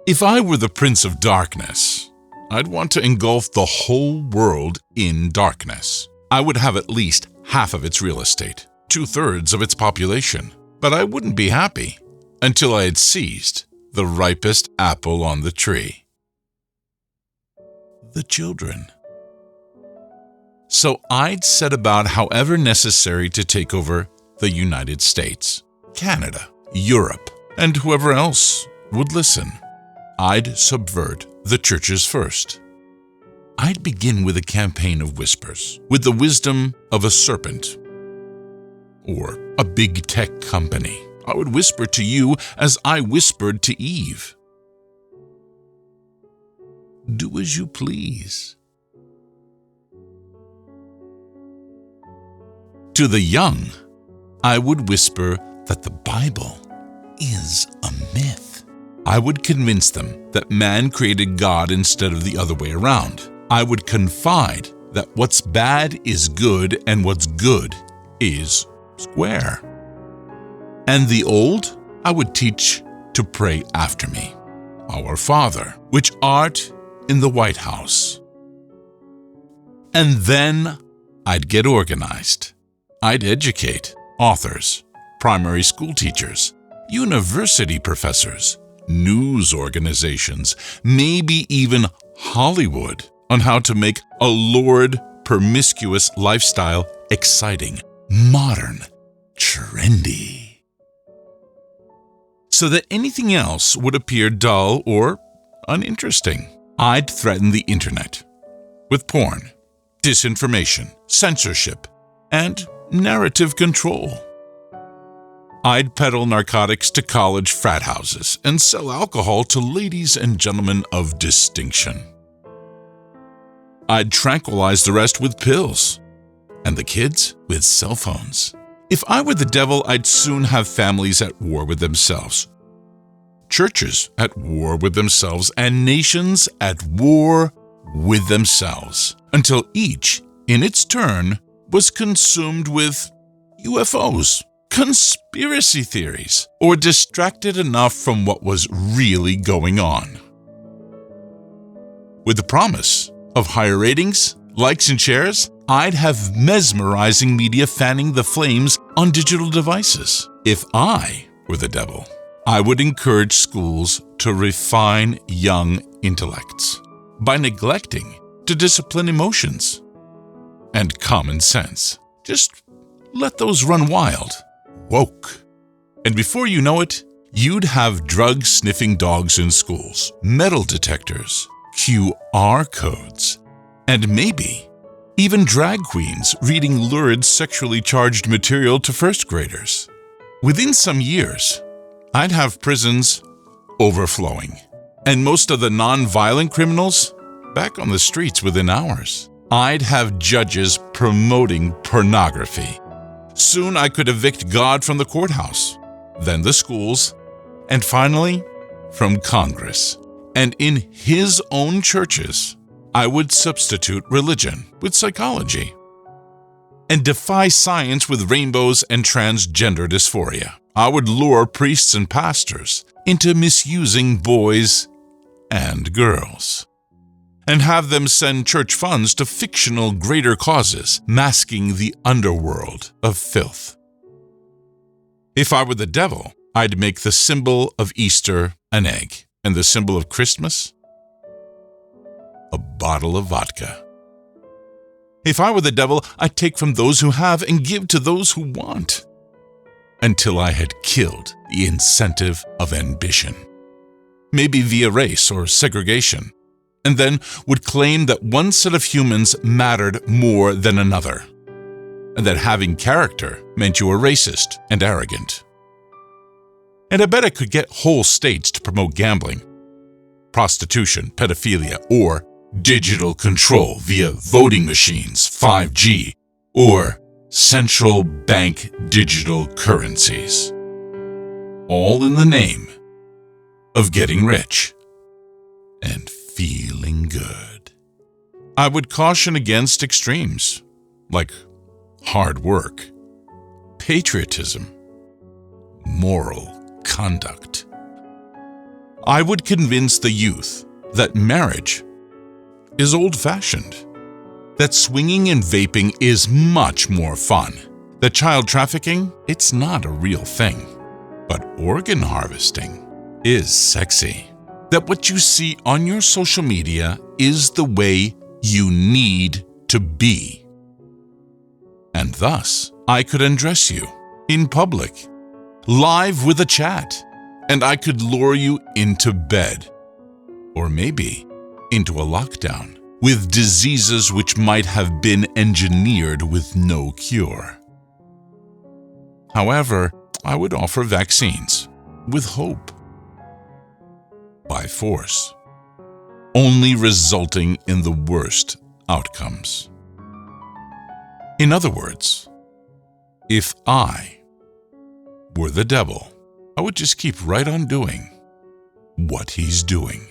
If I were the Prince of Darkness, I'd want to engulf the whole world in darkness. I would have at least half of its real estate, 2/3 of its population, but I wouldn't be happy until I had seized the ripest apple on the tree. The children. So I'd set about however necessary to take over the United States, Canada, Europe, and whoever else would listen. I'd subvert the churches first. I'd begin with a campaign of whispers, with the wisdom of a serpent or a big tech company. I would whisper to you as I whispered to Eve. Do as you please. To the young, I would whisper that the Bible is a myth. I would convince them that man created God instead of the other way around. I would confide that what's bad is good and what's good is square. And the old, I would teach to pray after me. Our Father, which art in the White House. And then I'd get organized. I'd educate authors, primary school teachers, university professors, news organizations, maybe even Hollywood, on how to make a lurid, promiscuous lifestyle exciting, modern, trendy, so that anything else would appear dull or uninteresting. I'd threaten the internet with porn, disinformation, censorship, and narrative control. I'd peddle narcotics to college frat houses and sell alcohol to ladies and gentlemen of distinction. I'd tranquilize the rest with pills, and the kids with cell phones. If I were the devil, I'd soon have families at war with themselves, churches at war with themselves, and nations at war with themselves, until each, in its turn, was consumed with UFOs, conspiracy theories, or distracted enough from what was really going on. With the promise of higher ratings, likes, and shares, I'd have mesmerizing media fanning the flames on digital devices. If I were the devil, I would encourage schools to refine young intellects by neglecting to discipline emotions and common sense. Just let those run wild. Woke. And before you know it, you'd have drug-sniffing dogs in schools, metal detectors, QR codes, and maybe even drag queens reading lurid sexually charged material to first graders. Within some years, I'd have prisons overflowing, and most of the non-violent criminals back on the streets within hours. I'd have judges promoting pornography. Soon I could evict God from the courthouse, then the schools, and finally from Congress. And in his own churches, I would substitute religion with psychology and defy science with rainbows and transgender dysphoria. I would lure priests and pastors into misusing boys and girls and have them send church funds to fictional greater causes, masking the underworld of filth. If I were the devil, I'd make the symbol of Easter an egg, and the symbol of Christmas a bottle of vodka. If I were the devil, I'd take from those who have and give to those who want, until I had killed the incentive of ambition, maybe via race or segregation, and then would claim that one set of humans mattered more than another, and that having character meant you were racist and arrogant. And I bet I could get whole states to promote gambling, prostitution, pedophilia, or digital control via voting machines, 5G, or central bank digital currencies, all in the name of getting rich and feeling good. I would caution against extremes like hard work, patriotism, moral conduct, I would convince the youth that marriage is old-fashioned, that swinging and vaping is much more fun, that child trafficking, it's not a real thing, but organ harvesting is sexy, that what you see on your social media is the way you need to be. And thus, I could undress you in public, live with a chat, and I could lure you into bed, or maybe into a lockdown with diseases which might have been engineered with no cure. However, I would offer vaccines with hope, by force, only resulting in the worst outcomes. In other words, if I were the devil, I would just keep right on doing what he's doing.